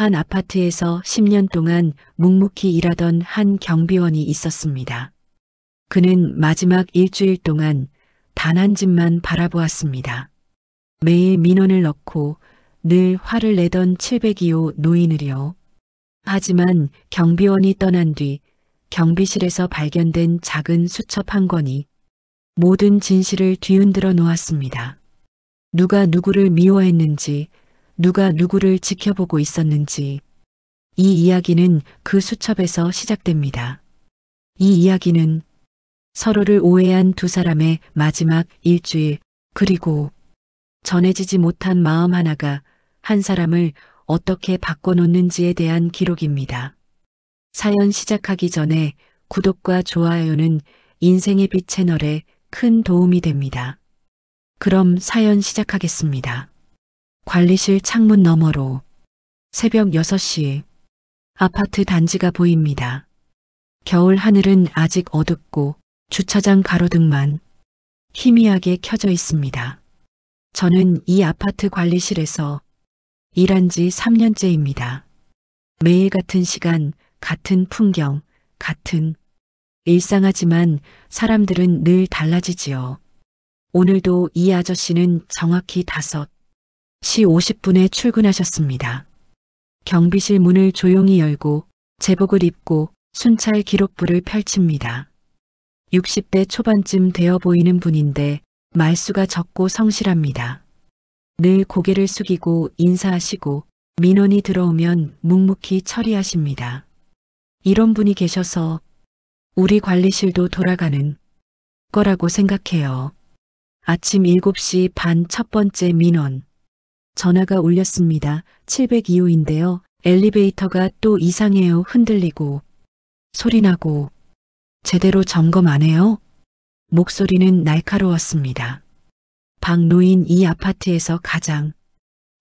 한 아파트에서 10년 동안 묵묵히 일하던 한 경비원이 있었습니다. 그는 마지막 일주일 동안 단 한 집만 바라보았습니다. 매일 민원을 넣고 늘 화를 내던 702호 노인을요. 하지만 경비원이 떠난 뒤 경비실에서 발견된 작은 수첩 한 권이 모든 진실을 뒤흔들어 놓았습니다. 누가 누구를 미워했는지, 누가 누구를 지켜보고 있었는지, 이 이야기는 그 수첩에서 시작됩니다. 이 이야기는 서로를 오해한 두 사람의 마지막 일주일, 그리고 전해지지 못한 마음 하나가 한 사람을 어떻게 바꿔놓는지에 대한 기록입니다. 사연 시작하기 전에 구독과 좋아요는 인생의 빛 채널에 큰 도움이 됩니다. 그럼 사연 시작하겠습니다. 관리실 창문 너머로 새벽 6시 아파트 단지가 보입니다. 겨울 하늘은 아직 어둡고 주차장 가로등만 희미하게 켜져 있습니다. 저는 이 아파트 관리실에서 일한 지 3년째입니다. 매일 같은 시간, 같은 풍경, 같은 일상하지만 사람들은 늘 달라지지요. 오늘도 이 아저씨는 정확히 5시 50분에 출근하셨습니다. 경비실 문을 조용히 열고 제복을 입고 순찰 기록부를 펼칩니다. 60대 초반쯤 되어 보이는 분인데 말수가 적고 성실합니다. 늘 고개를 숙이고 인사하시고 민원이 들어오면 묵묵히 처리하십니다. 이런 분이 계셔서 우리 관리실도 돌아가는 거라고 생각해요. 아침 7시 반 첫 번째 민원. 전화가 울렸습니다. 702호인데요. 엘리베이터가 또 이상해요. 흔들리고 소리나고 제대로 점검 안 해요? 목소리는 날카로웠습니다. 박 노인 이 아파트에서 가장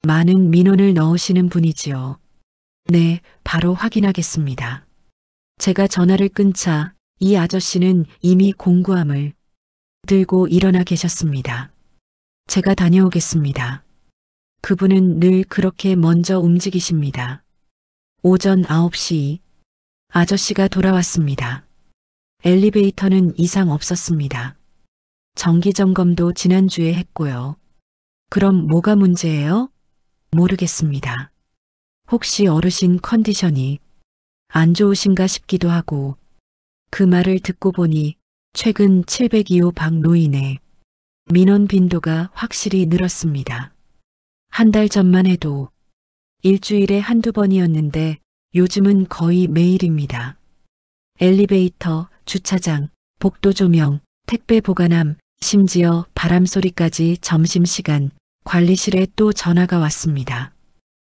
많은 민원을 넣으시는 분이지요. 네, 바로 확인하겠습니다. 제가 전화를 끊자 이 아저씨는 이미 공구함을 들고 일어나 계셨습니다. 제가 다녀오겠습니다. 그분은 늘 그렇게 먼저 움직이십니다. 오전 9시 아저씨가 돌아왔습니다. 엘리베이터는 이상 없었습니다. 정기점검도 지난주에 했고요. 그럼 뭐가 문제예요? 모르겠습니다. 혹시 어르신 컨디션이 안 좋으신가 싶기도 하고 그 말을 듣고 보니 최근 702호 박 노인의 민원 빈도가 확실히 늘었습니다. 한 달 전만 해도 일주일에 한두 번이었는데 요즘은 거의 매일입니다. 엘리베이터, 주차장, 복도 조명, 택배 보관함, 심지어 바람소리까지 점심시간 관리실에 또 전화가 왔습니다.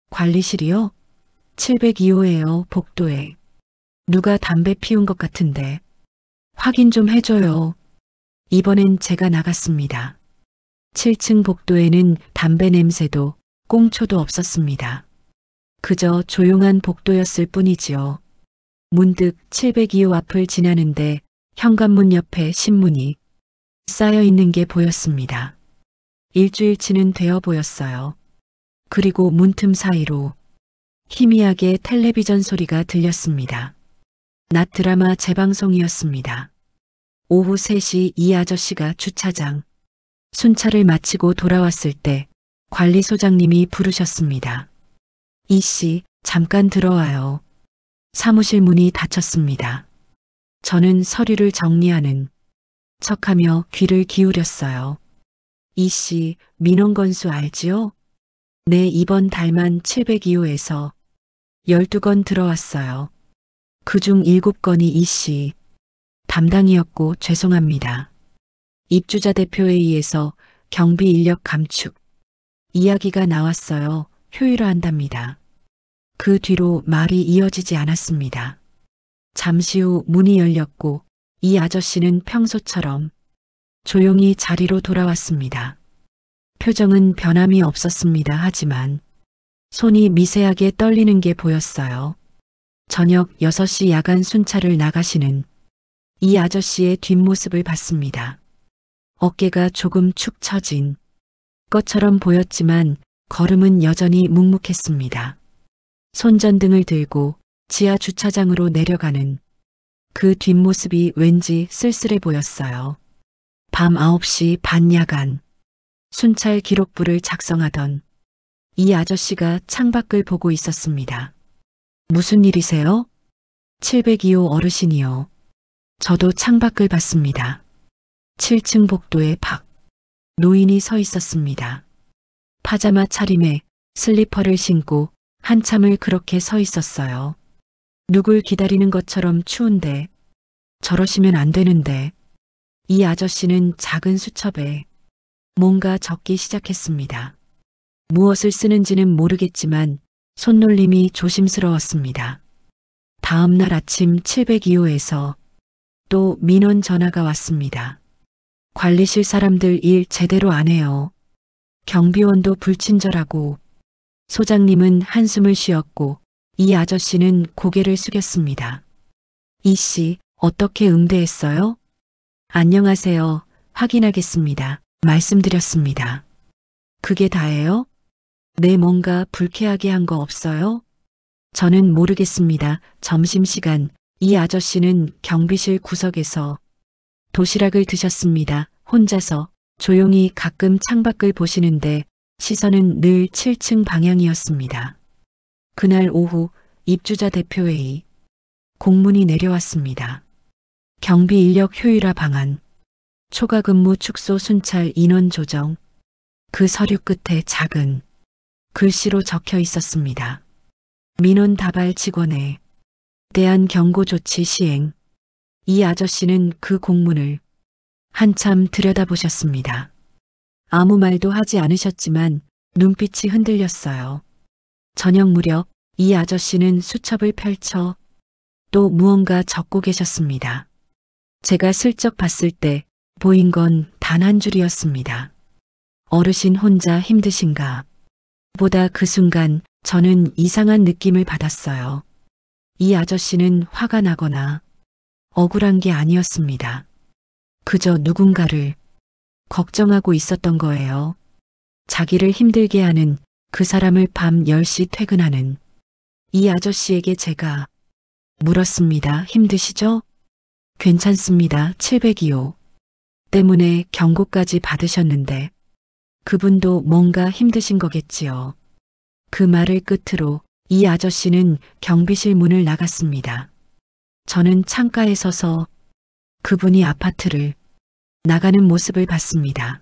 관리실이요? 702호예요. 복도에. 누가 담배 피운 것 같은데. 확인 좀 해줘요. 이번엔 제가 나갔습니다. 7층 복도에는 담배 냄새도 꽁초도 없었습니다. 그저 조용한 복도였을 뿐이지요. 문득 702호 앞을 지나는데 현관문 옆에 신문이 쌓여 있는 게 보였습니다. 일주일치는 되어 보였어요. 그리고 문틈 사이로 희미하게 텔레비전 소리가 들렸습니다. 낮 드라마 재방송이었습니다. 오후 3시 이 아저씨가 주차장 순찰을 마치고 돌아왔을 때 관리소장님이 부르셨습니다. 이씨, 잠깐 들어와요. 사무실 문이 닫혔습니다. 저는 서류를 정리하는 척하며 귀를 기울였어요. 이씨, 민원 건수 알지요? 네, 이번 달만 702호에서 12건 들어왔어요. 그중 7건이 이씨 담당이었고 죄송합니다. 입주자 대표회의에서 경비 인력 감축 이야기가 나왔어요. 효율화한답니다. 그 뒤로 말이 이어지지 않았습니다. 잠시 후 문이 열렸고 이 아저씨는 평소처럼 조용히 자리로 돌아왔습니다. 표정은 변함이 없었습니다. 하지만 손이 미세하게 떨리는 게 보였어요. 저녁 6시 야간 순찰을 나가시는 이 아저씨의 뒷모습을 봤습니다. 어깨가 조금 축 처진 것처럼 보였지만 걸음은 여전히 묵묵했습니다. 손전등을 들고 지하 주차장으로 내려가는 그 뒷모습이 왠지 쓸쓸해 보였어요. 밤 9시 반 야간 순찰 기록부를 작성하던 이 아저씨가 창밖을 보고 있었습니다. 무슨 일이세요? 702호 어르신이요. 저도 창밖을 봤습니다. 7층 복도에 박 노인이 서 있었습니다. 파자마 차림에 슬리퍼를 신고 한참을 그렇게 서 있었어요. 누굴 기다리는 것처럼 추운데 저러시면 안 되는데. 이 아저씨는 작은 수첩에 뭔가 적기 시작했습니다. 무엇을 쓰는지는 모르겠지만 손놀림이 조심스러웠습니다. 다음 날 아침 702호에서 또 민원 전화가 왔습니다. 관리실 사람들 일 제대로 안 해요. 경비원도 불친절하고. 소장님은 한숨을 쉬었고 이 아저씨는 고개를 숙였습니다. 이 씨, 어떻게 응대했어요? 안녕하세요. 확인하겠습니다. 말씀드렸습니다. 그게 다예요? 네, 뭔가 불쾌하게 한 거 없어요? 저는 모르겠습니다. 점심시간 이 아저씨는 경비실 구석에서 도시락을 드셨습니다. 혼자서 조용히 가끔 창밖을 보시는데 시선은 늘 7층 방향이었습니다. 그날 오후 입주자 대표회의 공문이 내려왔습니다. 경비 인력 효율화 방안, 초과 근무 축소 순찰 인원 조정. 그 서류 끝에 작은 글씨로 적혀 있었습니다. 민원 다발 직원에 대한 경고 조치 시행. 이 아저씨는 그 공문을 한참 들여다보셨습니다. 아무 말도 하지 않으셨지만 눈빛이 흔들렸어요. 저녁 무렵 이 아저씨는 수첩을 펼쳐 또 무언가 적고 계셨습니다. 제가 슬쩍 봤을 때 보인 건 단 한 줄이었습니다. 어르신 혼자 힘드신가 보다. 그 순간 저는 이상한 느낌을 받았어요. 이 아저씨는 화가 나거나 억울한 게 아니었습니다. 그저 누군가를 걱정하고 있었던 거예요. 자기를 힘들게 하는 그 사람을 밤 10시 퇴근하는 이 아저씨에게 제가 물었습니다. 힘드시죠? 괜찮습니다. 702호. 때문에 경고까지 받으셨는데 그분도 뭔가 힘드신 거겠지요. 그 말을 끝으로 이 아저씨는 경비실 문을 나갔습니다. 저는 창가에 서서 그분이 아파트를 나가는 모습을 봤습니다.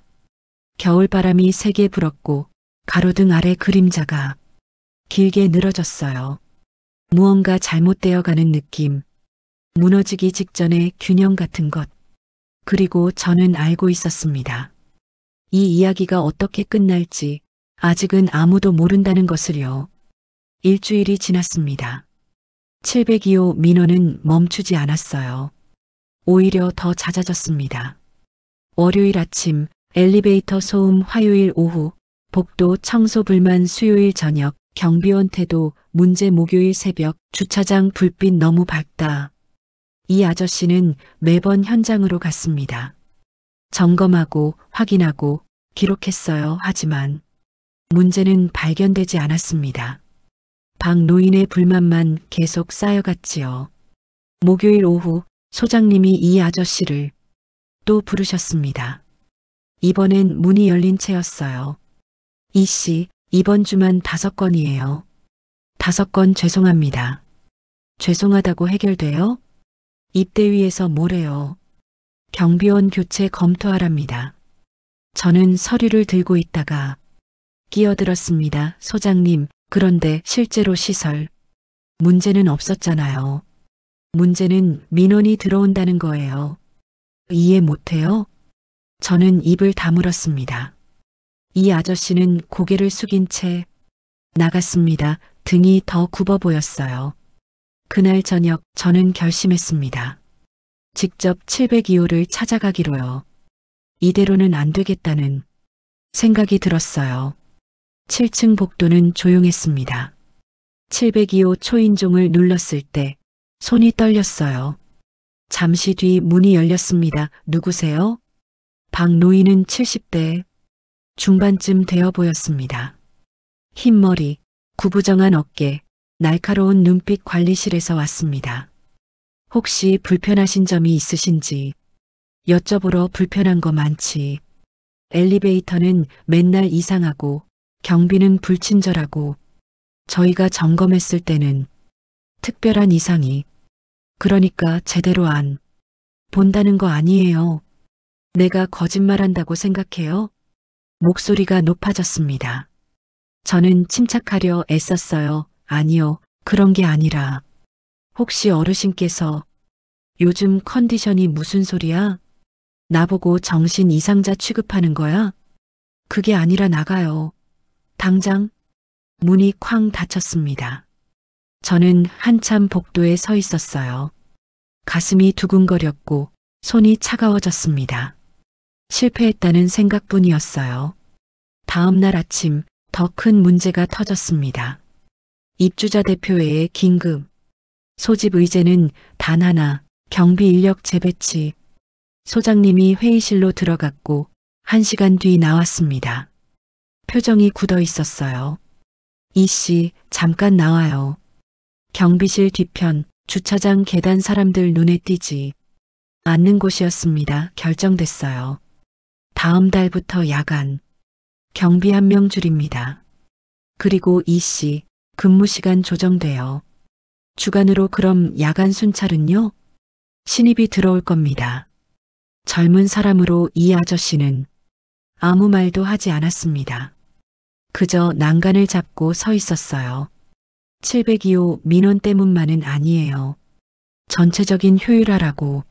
겨울바람이 세게 불었고 가로등 아래 그림자가 길게 늘어졌어요. 무언가 잘못되어 가는 느낌, 무너지기 직전의 균형 같은 것. 그리고 저는 알고 있었습니다. 이 이야기가 어떻게 끝날지 아직은 아무도 모른다는 것을요. 일주일이 지났습니다. 702호 민원은 멈추지 않았어요. 오히려 더 잦아졌습니다. 월요일 아침 엘리베이터 소음, 화요일 오후 복도 청소 불만, 수요일 저녁 경비원 태도 문제, 목요일 새벽 주차장 불빛 너무 밝다. 이 아저씨는 매번 현장으로 갔습니다. 점검하고 확인하고 기록했어요. 하지만 문제는 발견되지 않았습니다. 박 노인의 불만만 계속 쌓여갔지요. 목요일 오후 소장님이 이 아저씨를 또 부르셨습니다. 이번엔 문이 열린 채였어요. 이 씨, 이번 주만 5건이에요. 5건 죄송합니다. 죄송하다고 해결돼요? 입대위에서 뭐래요? 경비원 교체 검토하랍니다. 저는 서류를 들고 있다가 끼어들었습니다. 소장님, 그런데 실제로 시설 문제는 없었잖아요. 문제는 민원이 들어온다는 거예요. 이해 못해요? 저는 입을 다물었습니다. 이 아저씨는 고개를 숙인 채 나갔습니다. 등이 더 굽어 보였어요. 그날 저녁 저는 결심했습니다. 직접 702호를 찾아가기로요. 이대로는 안 되겠다는 생각이 들었어요. 7층 복도는 조용했습니다. 702호 초인종을 눌렀을 때 손이 떨렸어요. 잠시 뒤 문이 열렸습니다. 누구세요? 박 노인은 70대 중반쯤 되어 보였습니다. 흰 머리, 구부정한 어깨, 날카로운 눈빛 관리실에서 왔습니다. 혹시 불편하신 점이 있으신지 여쭤보러 불편한 거 많지. 엘리베이터는 맨날 이상하고 경비는 불친절하고 저희가 점검했을 때는 특별한 이상이 그러니까 제대로 안 본다는 거 아니에요. 내가 거짓말한다고 생각해요? 목소리가 높아졌습니다. 저는 침착하려 애썼어요. 아니요, 그런 게 아니라 혹시 어르신께서 요즘 컨디션이 무슨 소리야? 나보고 정신 이상자 취급하는 거야? 그게 아니라 나가요. 당장 문이 쾅 닫혔습니다. 저는 한참 복도에 서 있었어요. 가슴이 두근거렸고 손이 차가워졌습니다. 실패했다는 생각뿐이었어요. 다음 날 아침 더 큰 문제가 터졌습니다. 입주자 대표회의 긴급 소집 의제는 단 하나, 경비 인력 재배치. 소장님이 회의실로 들어갔고 1시간 뒤 나왔습니다. 표정이 굳어 있었어요. 이씨, 잠깐 나와요. 경비실 뒤편 주차장 계단 사람들 눈에 띄지 않는 곳이었습니다. 결정됐어요. 다음 달부터 야간 경비 1명 줄입니다. 그리고 이씨, 근무 시간 조정돼요. 주간으로. 그럼 야간 순찰은요? 신입이 들어올 겁니다. 젊은 사람으로 이 아저씨는 아무 말도 하지 않았습니다. 그저 난간을 잡고 서 있었어요. 702호 민원 때문만은 아니에요. 전체적인 효율화라고.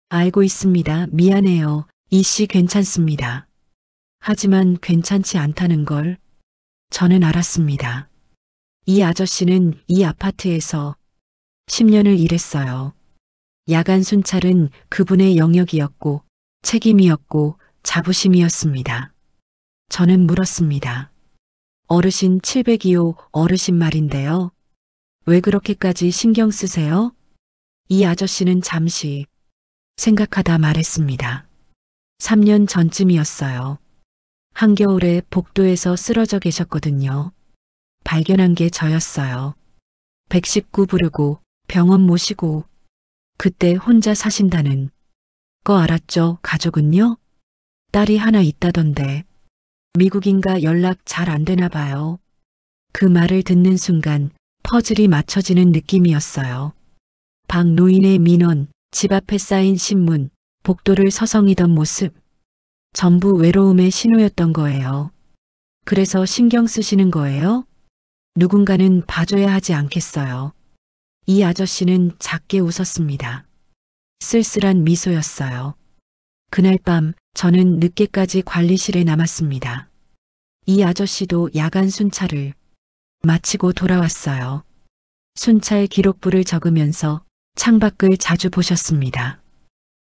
알고 있습니다. 미안해요. 이씨 괜찮습니다. 하지만 괜찮지 않다는 걸 저는 알았습니다. 이 아저씨는 이 아파트에서 10년을 일했어요. 야간 순찰은 그분의 영역이었고 책임이었고 자부심이었습니다. 저는 물었습니다. 어르신 702호 어르신 말인데요. 왜 그렇게까지 신경 쓰세요? 이 아저씨는 잠시 생각하다 말했습니다. 3년 전쯤이었어요. 한겨울에 복도에서 쓰러져 계셨거든요. 발견한 게 저였어요. 119 부르고 병원 모시고 그때 혼자 사신다는 거 알았죠? 가족은요? 딸이 하나 있다던데 미국인가 연락 잘 안 되나 봐요. 그 말을 듣는 순간 퍼즐이 맞춰지는 느낌이었어요. 박노인의 민원, 집 앞에 쌓인 신문, 복도를 서성이던 모습, 전부 외로움의 신호였던 거예요. 그래서 신경 쓰시는 거예요? 누군가는 봐줘야 하지 않겠어요. 이 아저씨는 작게 웃었습니다. 쓸쓸한 미소였어요. 그날 밤 저는 늦게까지 관리실에 남았습니다. 이 아저씨도 야간 순찰을 마치고 돌아왔어요. 순찰 기록부를 적으면서 창밖을 자주 보셨습니다.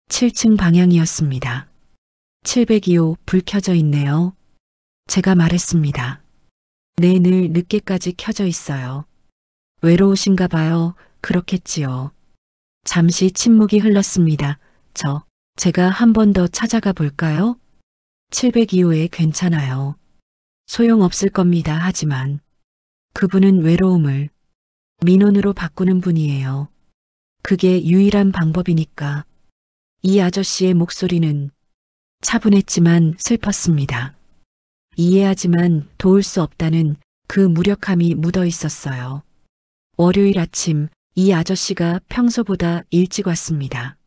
7층 방향이었습니다. 702호 불 켜져 있네요. 제가 말했습니다. 네, 늘 늦게까지 켜져 있어요. 외로우신가 봐요. 그렇겠지요. 잠시 침묵이 흘렀습니다. 제가 한 번 더 찾아가 볼까요? 702호에 괜찮아요. 소용없을 겁니다. 하지만 그분은 외로움을 민원으로 바꾸는 분이에요. 그게 유일한 방법이니까. 이 아저씨의 목소리는 차분했지만 슬펐습니다. 이해하지만 도울 수 없다는 그 무력함이 묻어 있었어요. 월요일 아침 이 아저씨가 평소보다 일찍 왔습니다.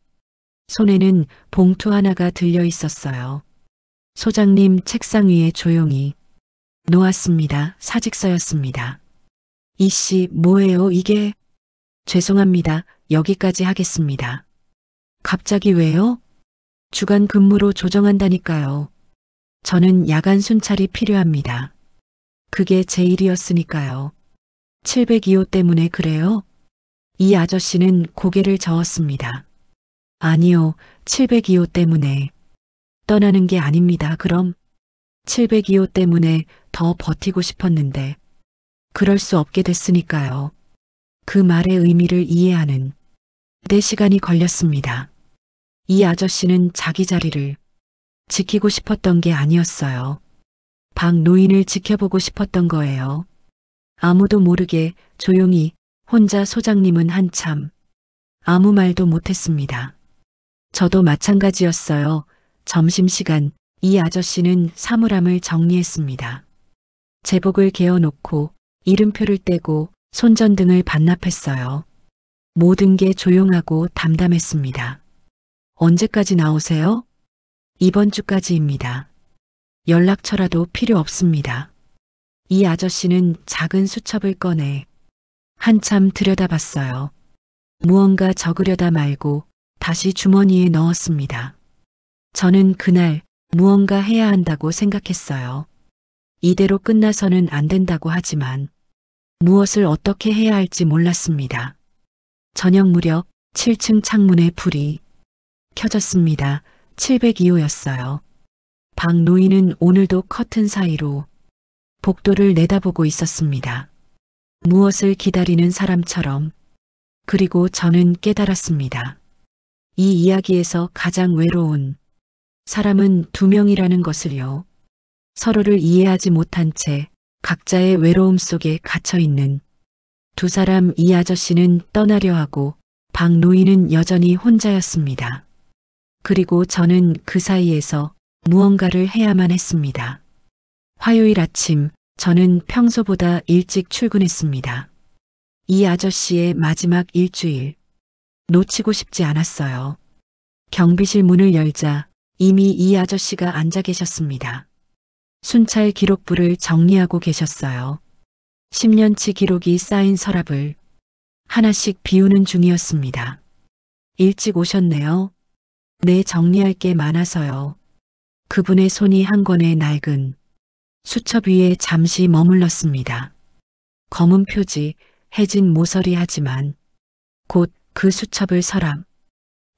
손에는 봉투 하나가 들려 있었어요. 소장님 책상 위에 조용히 놓았습니다. 사직서였습니다. 이씨, 뭐예요 이게? 죄송합니다. 여기까지 하겠습니다. 갑자기 왜요? 주간 근무로 조정한다니까요. 저는 야간 순찰이 필요합니다. 그게 제 일이었으니까요. 702호 때문에 그래요? 이 아저씨는 고개를 저었습니다. 아니요, 702호 때문에. 떠나는 게 아닙니다. 그럼 702호 때문에 더 버티고 싶었는데 그럴 수 없게 됐으니까요. 그 말의 의미를 이해하는 내 시간이 걸렸습니다. 이 아저씨는 자기 자리를 지키고 싶었던 게 아니었어요. 박 노인을 지켜보고 싶었던 거예요. 아무도 모르게 조용히 혼자 소장님은 한참 아무 말도 못했습니다. 저도 마찬가지였어요. 점심시간 이 아저씨는 사물함을 정리했습니다. 제복을 개어놓고 이름표를 떼고 손전등을 반납했어요. 모든 게 조용하고 담담했습니다. 언제까지 나오세요? 이번 주까지입니다. 연락처라도 필요 없습니다. 이 아저씨는 작은 수첩을 꺼내 한참 들여다봤어요. 무언가 적으려다 말고 다시 주머니에 넣었습니다. 저는 그날 무언가 해야 한다고 생각했어요. 이대로 끝나서는 안 된다고 하지만 무엇을 어떻게 해야 할지 몰랐습니다. 저녁 무렵 7층 창문에 불이 켜졌습니다. 702호였어요. 박 노인은 오늘도 커튼 사이로 복도를 내다보고 있었습니다. 무엇을 기다리는 사람처럼. 그리고 저는 깨달았습니다. 이 이야기에서 가장 외로운 사람은 두 명이라는 것을요. 서로를 이해하지 못한 채 각자의 외로움 속에 갇혀 있는 두 사람. 이 아저씨는 떠나려 하고 박 노인은 여전히 혼자였습니다. 그리고 저는 그 사이에서 무언가를 해야만 했습니다. 화요일 아침 저는 평소보다 일찍 출근했습니다. 이 아저씨의 마지막 일주일 놓치고 싶지 않았어요. 경비실 문을 열자 이미 이 아저씨가 앉아 계셨습니다. 순찰 기록부를 정리하고 계셨어요. 10년치 기록이 쌓인 서랍을 하나씩 비우는 중이었습니다. 일찍 오셨네요. 네, 정리할 게 많아서요. 그분의 손이 한 권의 낡은 수첩 위에 잠시 머물렀습니다. 검은 표지, 해진 모서리 하지만 곧 그 수첩을 서랍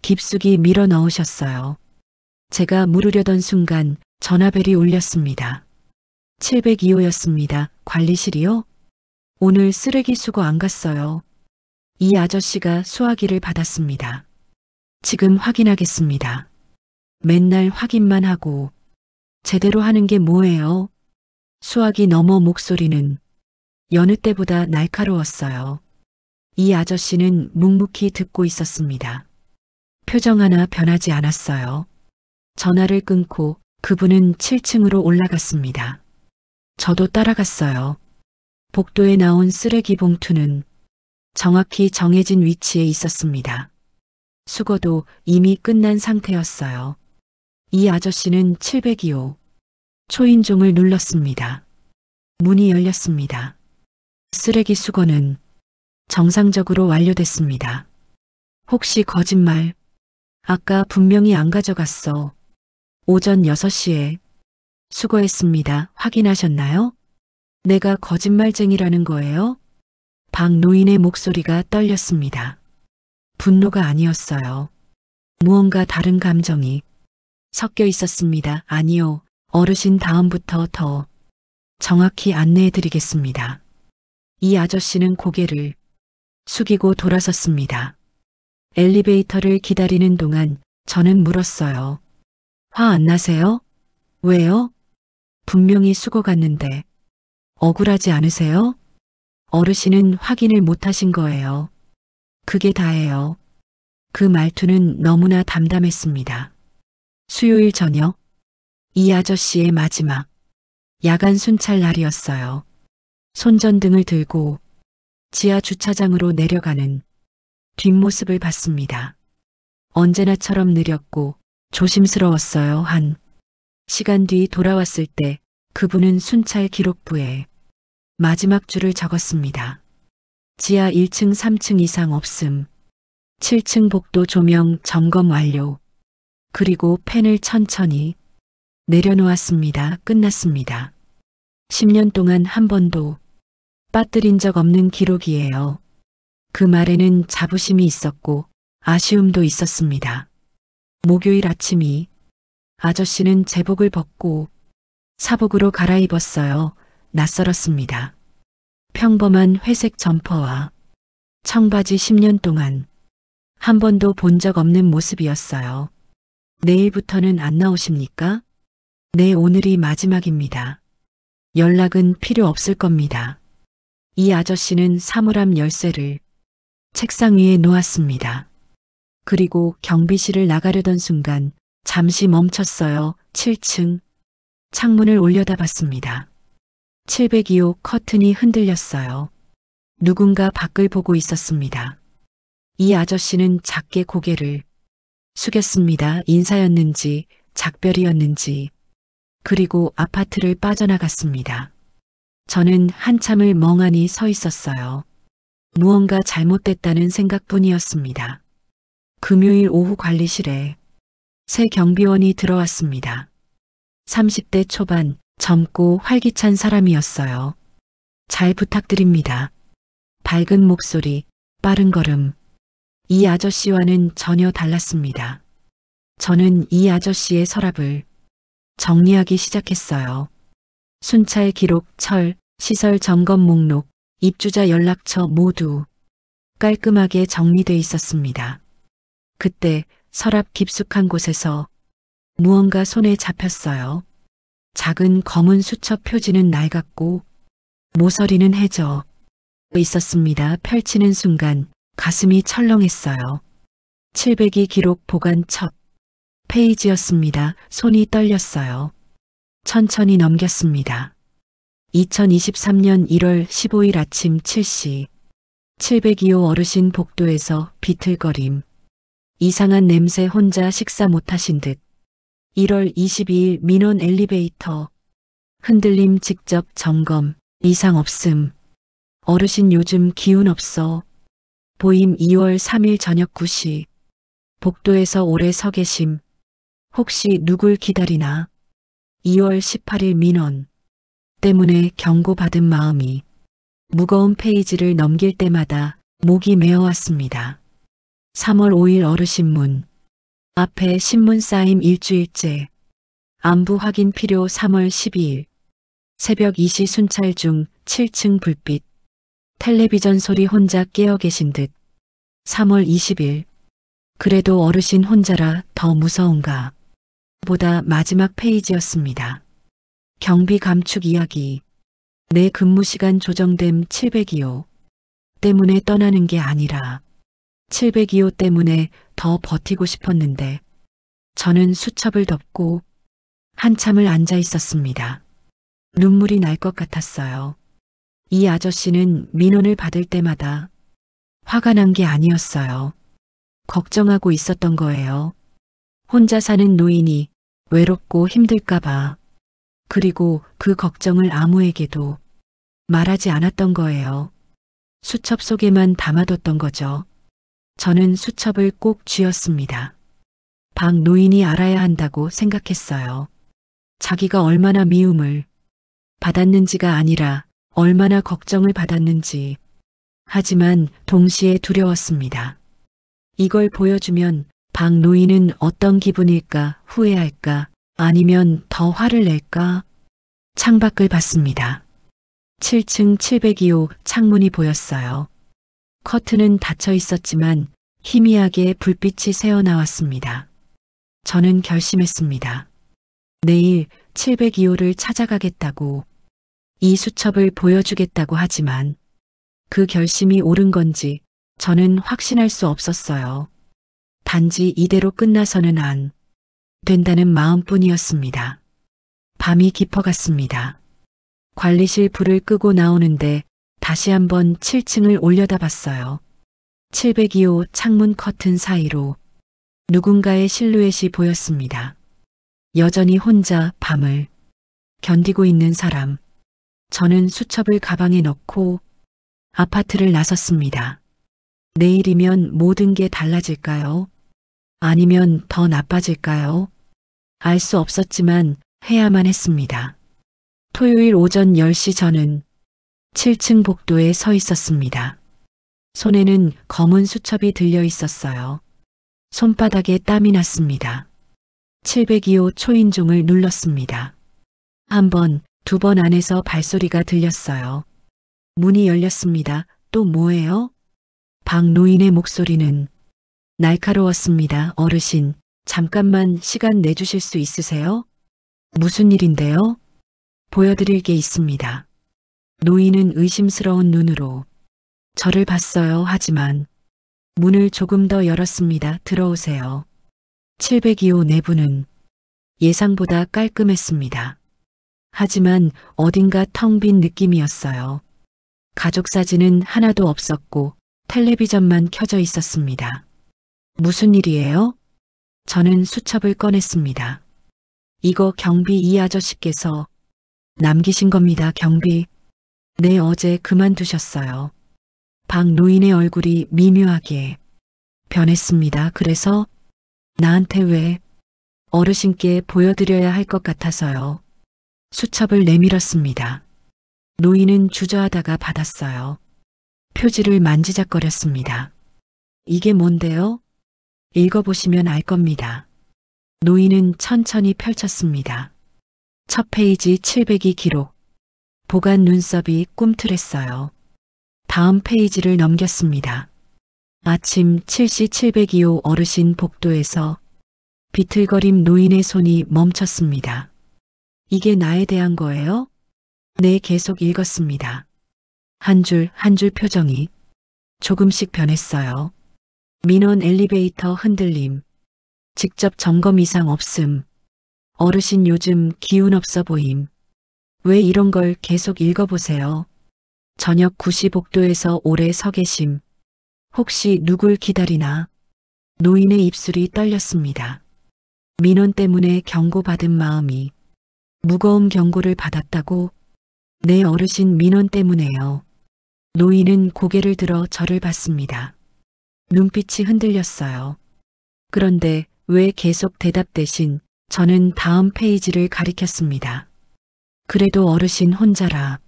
깊숙이 밀어 넣으셨어요. 제가 물으려던 순간 전화벨이 울렸습니다. 702호였습니다. 관리실이요? 오늘 쓰레기 수거 안 갔어요. 이 아저씨가 수화기를 받았습니다. 지금 확인하겠습니다. 맨날 확인만 하고 제대로 하는 게 뭐예요? 수화기 너머 목소리는 여느 때보다 날카로웠어요. 이 아저씨는 묵묵히 듣고 있었습니다. 표정 하나 변하지 않았어요. 전화를 끊고 그분은 7층으로 올라갔습니다. 저도 따라갔어요. 복도에 나온 쓰레기 봉투는 정확히 정해진 위치에 있었습니다. 수거도 이미 끝난 상태였어요. 이 아저씨는 702호 초인종을 눌렀습니다. 문이 열렸습니다. 쓰레기 수거는 정상적으로 완료됐습니다. 혹시 거짓말? 아까 분명히 안 가져갔어. 오전 6시에 수거했습니다. 확인하셨나요? 내가 거짓말쟁이라는 거예요? 박 노인의 목소리가 떨렸습니다. 분노가 아니었어요. 무언가 다른 감정이 섞여 있었습니다. 아니요, 어르신 다음부터 더 정확히 안내해 드리겠습니다. 이 아저씨는 고개를 숙이고 돌아섰습니다. 엘리베이터를 기다리는 동안 저는 물었어요. 화 안 나세요? 왜요? 분명히 수거 갔는데. 억울하지 않으세요? 어르신은 확인을 못하신 거예요. 그게 다예요. 그 말투는 너무나 담담했습니다. 수요일 저녁, 이 아저씨의 마지막 야간 순찰 날이었어요. 손전등을 들고 지하 주차장으로 내려가는 뒷모습을 봤습니다. 언제나처럼 느렸고 조심스러웠어요. 한 시간 뒤 돌아왔을 때 그분은 순찰 기록부에 마지막 줄을 적었습니다. 지하 1층 3층 이상 없음. 7층 복도 조명 점검 완료. 그리고 펜을 천천히 내려놓았습니다. 끝났습니다. 10년 동안 한 번도 빠뜨린 적 없는 기록이에요. 그 말에는 자부심이 있었고 아쉬움도 있었습니다. 목요일 아침이 아저씨는 제복을 벗고 사복으로 갈아입었어요. 낯설었습니다. 평범한 회색 점퍼와 청바지 10년 동안 한 번도 본 적 없는 모습이었어요. 내일부터는 안 나오십니까? 네, 오늘이 마지막입니다. 연락은 필요 없을 겁니다. 이 아저씨는 사물함 열쇠를 책상 위에 놓았습니다. 그리고 경비실을 나가려던 순간 잠시 멈췄어요. 7층. 창문을 올려다봤습니다. 702호 커튼이 흔들렸어요. 누군가 밖을 보고 있었습니다. 이 아저씨는 작게 고개를 숙였습니다. 인사였는지 작별이었는지. 그리고 아파트를 빠져나갔습니다. 저는 한참을 멍하니 서 있었어요. 무언가 잘못됐다는 생각뿐이었습니다. 금요일 오후 관리실에 새 경비원이 들어왔습니다. 30대 초반, 젊고 활기찬 사람이었어요. 잘 부탁드립니다. 밝은 목소리, 빠른 걸음. 이 아저씨와는 전혀 달랐습니다. 저는 이 아저씨의 서랍을 정리하기 시작했어요. 순찰 기록, 철, 시설 점검 목록, 입주자 연락처 모두 깔끔하게 정리돼 있었습니다. 그때 서랍 깊숙한 곳에서 무언가 손에 잡혔어요. 작은 검은 수첩 표지는 낡았고 모서리는 해져 있었습니다. 펼치는 순간 가슴이 철렁했어요. 702 기록 보관 첫 페이지였습니다. 손이 떨렸어요. 천천히 넘겼습니다. 2023년 1월 15일 아침 7시 702호 어르신 복도에서 비틀거림. 이상한 냄새 혼자 식사 못하신 듯. 1월 22일 민원 엘리베이터. 흔들림 직접 점검. 이상 없음. 어르신 요즘 기운 없어. 보임 2월 3일 저녁 9시. 복도에서 오래 서 계심. 혹시 누굴 기다리나? 2월 18일 민원. 때문에 경고받은 마음이 무거운 페이지를 넘길 때마다 목이 메어왔습니다. 3월 5일 어르신 문. 앞에 신문 쌓임 일주일째. 안부 확인 필요 3월 12일. 새벽 2시 순찰 중 7층 불빛. 텔레비전 소리 혼자 깨어 계신 듯. 3월 20일. 그래도 어르신 혼자라 더 무서운가. 보다 마지막 페이지였습니다. 경비 감축 이야기. 내 근무 시간 조정됨 702호. 때문에 떠나는 게 아니라 702호 때문에 더 버티고 싶었는데 저는 수첩을 덮고 한참을 앉아 있었습니다. 눈물이 날 것 같았어요. 이 아저씨는 민원을 받을 때마다 화가 난 게 아니었어요. 걱정하고 있었던 거예요. 혼자 사는 노인이 외롭고 힘들까봐. 그리고 그 걱정을 아무에게도 말하지 않았던 거예요. 수첩 속에만 담아뒀던 거죠. 저는 수첩을 꼭 쥐었습니다. 박 노인이 알아야 한다고 생각했어요. 자기가 얼마나 미움을 받았는지가 아니라 얼마나 걱정을 받았는지. 하지만 동시에 두려웠습니다. 이걸 보여주면 박 노인은 어떤 기분일까, 후회할까, 아니면 더 화를 낼까? 창밖을 봤습니다. 7층 702호 창문이 보였어요. 커튼은 닫혀 있었지만 희미하게 불빛이 새어나왔습니다. 저는 결심했습니다. 내일 702호를 찾아가겠다고, 이 수첩을 보여주겠다고 하지만 그 결심이 옳은 건지 저는 확신할 수 없었어요. 단지 이대로 끝나서는 안 된다는 마음뿐이었습니다. 밤이 깊어갔습니다. 관리실 불을 끄고 나오는데 다시 한번 7층을 올려다봤어요. 702호 창문 커튼 사이로 누군가의 실루엣이 보였습니다. 여전히 혼자 밤을 견디고 있는 사람. 저는 수첩을 가방에 넣고 아파트를 나섰습니다. 내일이면 모든 게 달라질까요? 아니면 더 나빠질까요? 알 수 없었지만 해야만 했습니다. 토요일 오전 10시 저는 7층 복도에 서 있었습니다. 손에는 검은 수첩이 들려 있었어요. 손바닥에 땀이 났습니다. 702호 초인종을 눌렀습니다. 한 번, 두 번 안에서 발소리가 들렸어요. 문이 열렸습니다. 또 뭐예요? 박 노인의 목소리는 날카로웠습니다. 어르신, 잠깐만 시간 내주실 수 있으세요? 무슨 일인데요? 보여드릴 게 있습니다. 노인은 의심스러운 눈으로 저를 봤어요. 하지만 문을 조금 더 열었습니다. 들어오세요. 702호 내부는 예상보다 깔끔했습니다. 하지만 어딘가 텅 빈 느낌이었어요. 가족 사진은 하나도 없었고 텔레비전만 켜져 있었습니다. 무슨 일이에요? 저는 수첩을 꺼냈습니다. 이거 경비 이 아저씨께서 남기신 겁니다. 경비. 네, 어제 그만두셨어요. 박 노인의 얼굴이 미묘하게 변했습니다. 그래서 나한테 왜? 어르신께 보여드려야 할 것 같아서요. 수첩을 내밀었습니다. 노인은 주저하다가 받았어요. 표지를 만지작거렸습니다. 이게 뭔데요? 읽어보시면 알 겁니다. 노인은 천천히 펼쳤습니다. 첫 페이지 702 기록. 보관 눈썹이 꿈틀했어요. 다음 페이지를 넘겼습니다. 아침 7시 702호 어르신 복도에서 비틀거림 노인의 손이 멈췄습니다. 이게 나에 대한 거예요? 네, 계속 읽었습니다. 한 줄 한 줄 표정이 조금씩 변했어요. 민원 엘리베이터 흔들림. 직접 점검 이상 없음. 어르신 요즘 기운 없어 보임. 왜 이런 걸 계속 읽어보세요. 저녁 9시 복도에서 오래 서 계심. 혹시 누굴 기다리나? 노인의 입술이 떨렸습니다. 민원 때문에 경고받은 마음이 무거운 경고를 받았다고? 네, 어르신 민원 때문에요. 노인은 고개를 들어 저를 봤습니다. 눈빛이 흔들렸어요. 그런데 왜 계속 대답 대신 저는 다음 페이지를 가리켰습니다. 그래도 어르신 혼자라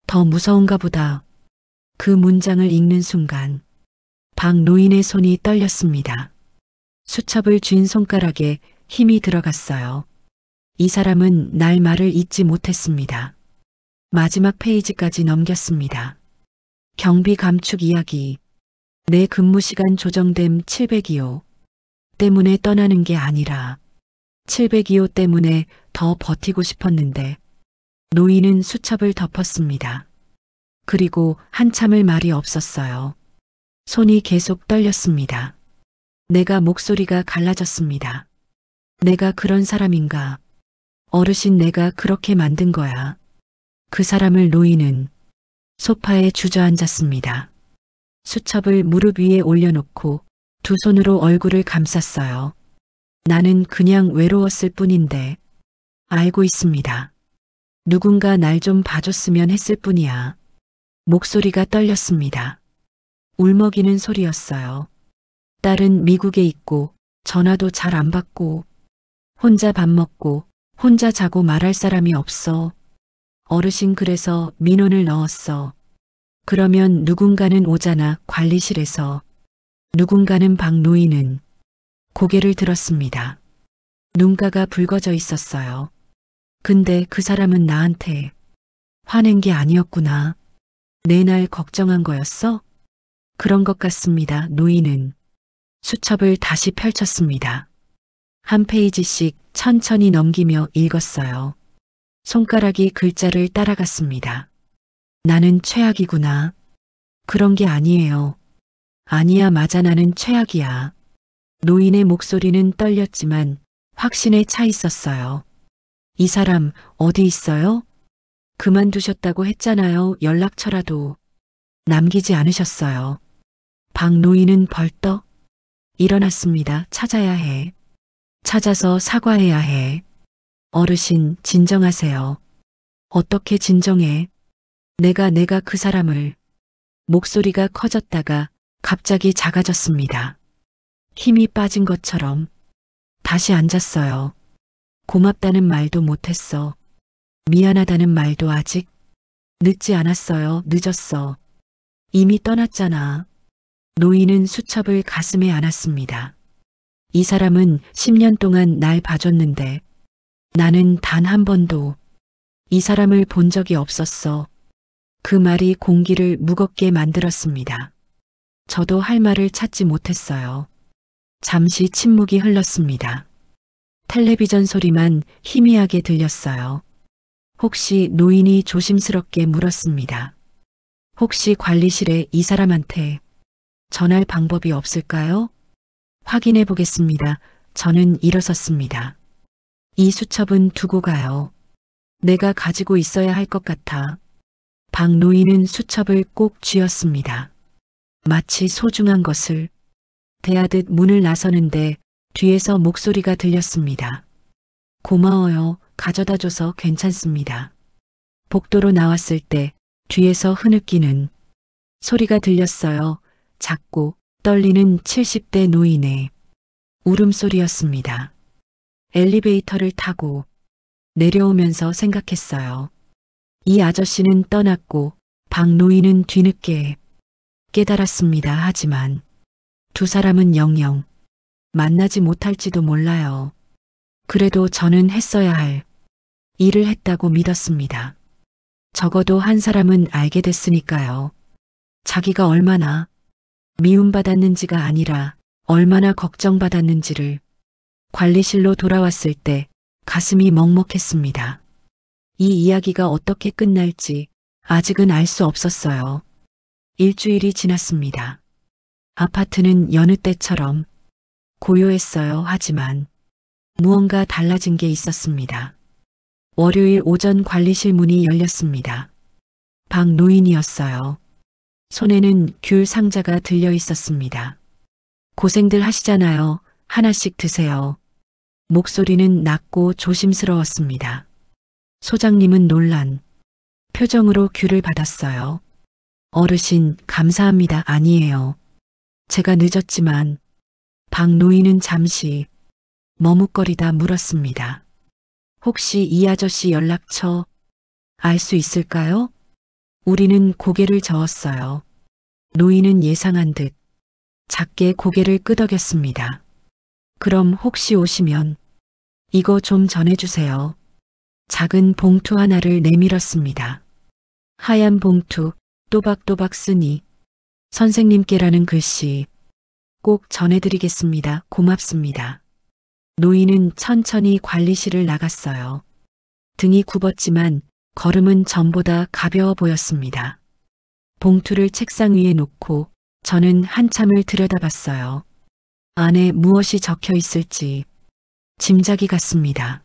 더 무서운가 보다. 그 문장을 읽는 순간 박 노인의 손이 떨렸습니다. 수첩을 쥔 손가락에 힘이 들어갔어요. 이 사람은 날 말을 잊지 못했습니다. 마지막 페이지까지 넘겼습니다. 경비 감축 이야기. 내 근무 시간 조정됨 702호 때문에 떠나는 게 아니라 702호 때문에 더 버티고 싶었는데 노인은 수첩을 덮었습니다. 그리고 한참을 말이 없었어요. 손이 계속 떨렸습니다. 내가 목소리가 갈라졌습니다. 내가 그런 사람인가? 어르신 내가 그렇게 만든 거야. 그 사람을 노인은 소파에 주저앉았습니다. 수첩을 무릎 위에 올려놓고 두 손으로 얼굴을 감쌌어요. 나는 그냥 외로웠을 뿐인데 알고 있습니다. 누군가 날 좀 봐줬으면 했을 뿐이야. 목소리가 떨렸습니다. 울먹이는 소리였어요. 딸은 미국에 있고 전화도 잘 안 받고 혼자 밥 먹고 혼자 자고 말할 사람이 없어. 어르신 그래서 민원을 넣었어. 그러면 누군가는 오잖아. 관리실에서. 누군가는 박 노인은 고개를 들었습니다. 눈가가 붉어져 있었어요. 근데 그 사람은 나한테 화낸 게 아니었구나. 내 날 걱정한 거였어? 그런 것 같습니다. 노인은 수첩을 다시 펼쳤습니다. 한 페이지씩 천천히 넘기며 읽었어요. 손가락이 글자를 따라갔습니다. 나는 최악이구나. 그런 게 아니에요. 아니야, 맞아, 나는 최악이야. 노인의 목소리는 떨렸지만 확신에 차 있었어요. 이 사람 어디 있어요? 그만두셨다고 했잖아요. 연락처라도 남기지 않으셨어요. 박 노인은 벌떡 일어났습니다. 찾아야 해. 찾아서 사과해야 해. 어르신, 진정하세요. 어떻게 진정해? 내가 그 사람을. 목소리가 커졌다가 갑자기 작아졌습니다. 힘이 빠진 것처럼 다시 앉았어요. 고맙다는 말도 못했어. 미안하다는 말도 아직 늦지 않았어요. 늦었어. 이미 떠났잖아. 노인은 수첩을 가슴에 안았습니다. 이 사람은 10년 동안 날 봐줬는데 나는 단 한 번도 이 사람을 본 적이 없었어. 그 말이 공기를 무겁게 만들었습니다. 저도 할 말을 찾지 못했어요. 잠시 침묵이 흘렀습니다. 텔레비전 소리만 희미하게 들렸어요. 혹시 노인이 조심스럽게 물었습니다. 혹시 관리실에 이 사람한테 전할 방법이 없을까요? 확인해 보겠습니다. 저는 일어섰습니다. 이 수첩은 두고 가요. 내가 가지고 있어야 할 것 같아. 박 노인은 수첩을 꼭 쥐었습니다. 마치 소중한 것을 대하듯 문을 나서는데 뒤에서 목소리가 들렸습니다. 고마워요. 가져다줘서 괜찮습니다. 복도로 나왔을 때 뒤에서 흐느끼는 소리가 들렸어요. 작고 떨리는 70대 노인의 울음소리였습니다. 엘리베이터를 타고 내려오면서 생각했어요. 이 아저씨는 떠났고 박 노인은 뒤늦게 깨달았습니다. 하지만 두 사람은 영영 만나지 못할지도 몰라요. 그래도 저는 했어야 할 일을 했다고 믿었습니다. 적어도 한 사람은 알게 됐으니까요. 자기가 얼마나 미움받았는지가 아니라 얼마나 걱정받았는지를. 관리실로 돌아왔을 때 가슴이 먹먹했습니다. 이 이야기가 어떻게 끝날지 아직은 알 수 없었어요. 일주일이 지났습니다. 아파트는 여느 때처럼 고요했어요. 하지만 무언가 달라진 게 있었습니다. 월요일 오전 관리실 문이 열렸습니다. 박 노인이었어요. 손에는 귤 상자가 들려 있었습니다. 고생들 하시잖아요. 하나씩 드세요. 목소리는 낮고 조심스러웠습니다. 소장님은 놀란 표정으로 귤을 받았어요. 어르신, 감사합니다. 아니에요. 제가 늦었지만. 박 노인은 잠시 머뭇거리다 물었습니다. 혹시 이 아저씨 연락처 알 수 있을까요? 우리는 고개를 저었어요. 노인은 예상한 듯 작게 고개를 끄덕였습니다. 그럼 혹시 오시면 이거 좀 전해주세요. 작은 봉투 하나를 내밀었습니다. 하얀 봉투, 또박또박 쓰니 선생님께라는 글씨. 꼭 전해드리겠습니다. 고맙습니다. 노인은 천천히 관리실을 나갔어요. 등이 굽었지만 걸음은 전보다 가벼워 보였습니다. 봉투를 책상 위에 놓고 저는 한참을 들여다봤어요. 안에 무엇이 적혀 있을지 짐작이 갔습니다.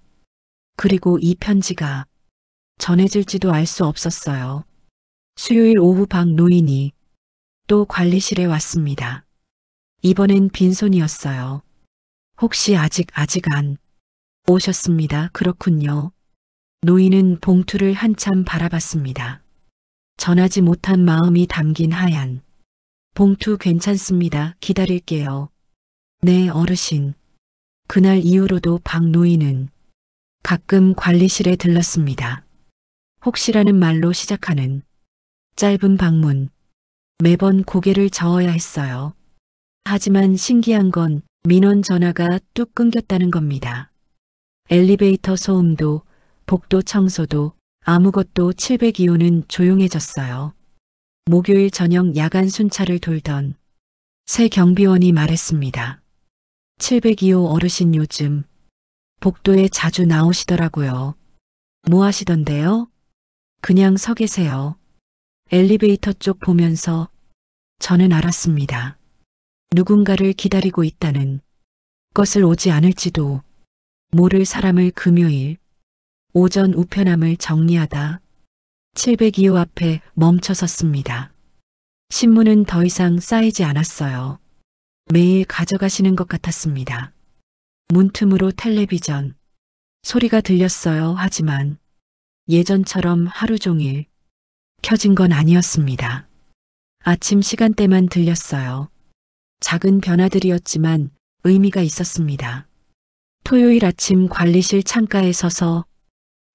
그리고 이 편지가 전해질지도 알 수 없었어요. 수요일 오후 박 노인이 또 관리실에 왔습니다. 이번엔 빈손이었어요. 혹시 아직 안 오셨습니다. 그렇군요. 노인은 봉투를 한참 바라봤습니다. 전하지 못한 마음이 담긴 하얀 봉투. 괜찮습니다. 기다릴게요. 네, 어르신. 그날 이후로도 박 노인은 가끔 관리실에 들렀습니다. 혹시라는 말로 시작하는 짧은 방문. 매번 고개를 저어야 했어요. 하지만 신기한 건 민원 전화가 뚝 끊겼다는 겁니다. 엘리베이터 소음도, 복도 청소도, 아무것도. 702호는 조용해졌어요. 목요일 저녁 야간 순찰을 돌던 새 경비원이 말했습니다. 702호 어르신 요즘 복도에 자주 나오시더라고요. 뭐 하시던데요? 그냥 서 계세요. 엘리베이터 쪽 보면서. 저는 알았습니다. 누군가를 기다리고 있다는 것을. 오지 않을지도 모를 사람을. 금요일 오전 우편함을 정리하다 702호 앞에 멈춰 섰습니다. 신문은 더 이상 쌓이지 않았어요. 매일 가져가시는 것 같았습니다. 문틈으로 텔레비전 소리가 들렸어요. 하지만 예전처럼 하루 종일 켜진 건 아니었습니다. 아침 시간대만 들렸어요. 작은 변화들이었지만 의미가 있었습니다. 토요일 아침 관리실 창가에 서서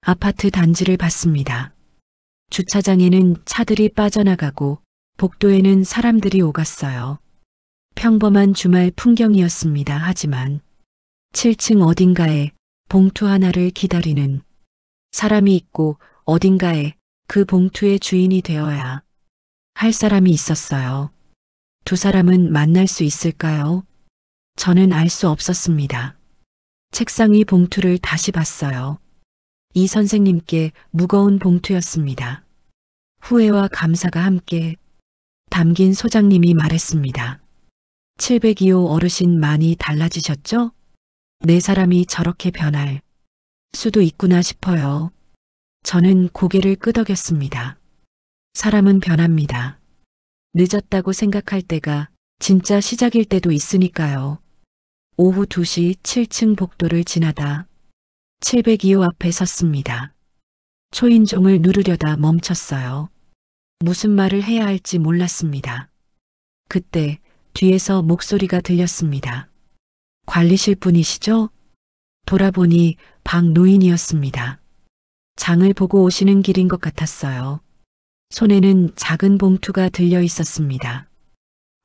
아파트 단지를 봤습니다. 주차장에는 차들이 빠져나가고 복도에는 사람들이 오갔어요. 평범한 주말 풍경이었습니다. 하지만 7층 어딘가에 봉투 하나를 기다리는 사람이 있고 어딘가에 그 봉투의 주인이 되어야 할 사람이 있었어요. 두 사람은 만날 수 있을까요? 저는 알 수 없었습니다. 책상 위 봉투를 다시 봤어요. 이 선생님께 무거운 봉투였습니다. 후회와 감사가 함께 담긴 소장님이 말했습니다. 702호 어르신 많이 달라지셨죠? 네 사람이 저렇게 변할 수도 있구나 싶어요. 저는 고개를 끄덕였습니다. 사람은 변합니다. 늦었다고 생각할 때가 진짜 시작일 때도 있으니까요. 오후 2시 7층 복도를 지나다 702호 앞에 섰습니다. 초인종을 누르려다 멈췄어요. 무슨 말을 해야 할지 몰랐습니다. 그때 뒤에서 목소리가 들렸습니다. 관리실 분이시죠? 돌아보니 박 노인이었습니다. 장을 보고 오시는 길인 것 같았어요. 손에는 작은 봉투가 들려 있었습니다.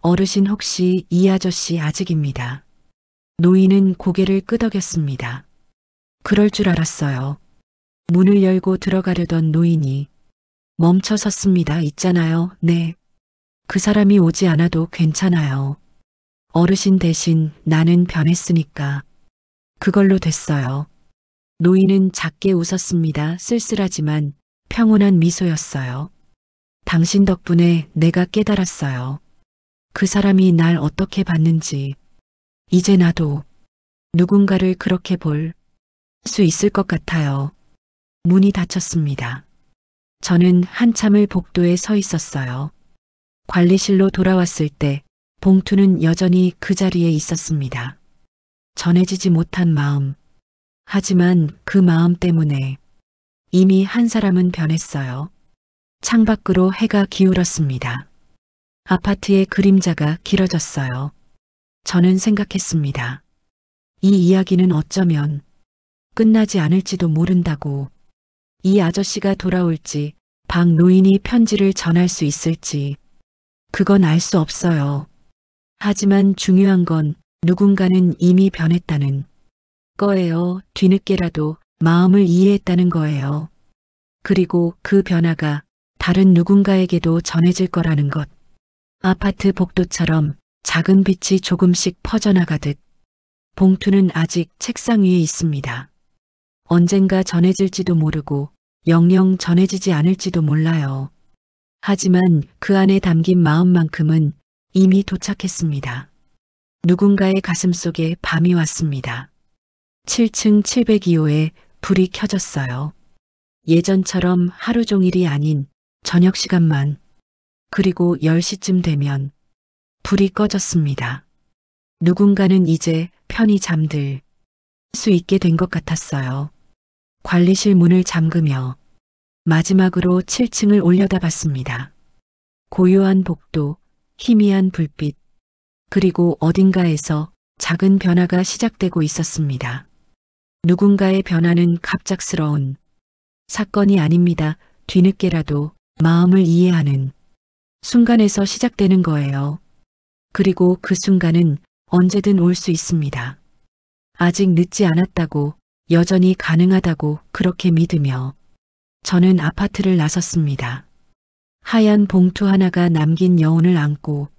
어르신 혹시 이 아저씨 아직입니다. 노인은 고개를 끄덕였습니다. 그럴 줄 알았어요. 문을 열고 들어가려던 노인이 멈춰 섰습니다. 있잖아요. 네. 그 사람이 오지 않아도 괜찮아요. 어르신 대신 나는 변했으니까. 그걸로 됐어요. 노인은 작게 웃었습니다. 쓸쓸하지만 평온한 미소였어요. 당신 덕분에 내가 깨달았어요. 그 사람이 날 어떻게 봤는지. 이제 나도 누군가를 그렇게 볼 수 있을 것 같아요. 문이 닫혔습니다. 저는 한참을 복도에 서 있었어요. 관리실로 돌아왔을 때 봉투는 여전히 그 자리에 있었습니다. 전해지지 못한 마음. 하지만 그 마음 때문에 이미 한 사람은 변했어요. 창밖으로 해가 기울었습니다. 아파트의 그림자가 길어졌어요. 저는 생각했습니다. 이 이야기는 어쩌면 끝나지 않을지도 모른다고. 이 아저씨가 돌아올지, 박 노인이 편지를 전할 수 있을지, 그건 알 수 없어요. 하지만 중요한 건 누군가는 이미 변했다는 거예요. 뒤늦게라도 마음을 이해했다는 거예요. 그리고 그 변화가 다른 누군가에게도 전해질 거라는 것. 아파트 복도처럼 작은 빛이 조금씩 퍼져나가듯 봉투는 아직 책상 위에 있습니다. 언젠가 전해질지도 모르고 영영 전해지지 않을지도 몰라요. 하지만 그 안에 담긴 마음만큼은 이미 도착했습니다. 누군가의 가슴 속에 밤이 왔습니다. 7층 702호에 불이 켜졌어요. 예전처럼 하루 종일이 아닌 저녁 시간만. 그리고 10시쯤 되면 불이 꺼졌습니다. 누군가는 이제 편히 잠들 수 있게 된 것 같았어요. 관리실 문을 잠그며 마지막으로 7층을 올려다봤습니다. 고요한 복도, 희미한 불빛, 그리고 어딘가에서 작은 변화가 시작되고 있었습니다. 누군가의 변화는 갑작스러운 사건이 아닙니다. 뒤늦게라도 마음을 이해하는 순간에서 시작되는 거예요. 그리고 그 순간은 언제든 올 수 있습니다. 아직 늦지 않았다고, 여전히 가능하다고 그렇게 믿으며 저는 아파트를 나섰습니다. 하얀 봉투 하나가 남긴 여운을 안고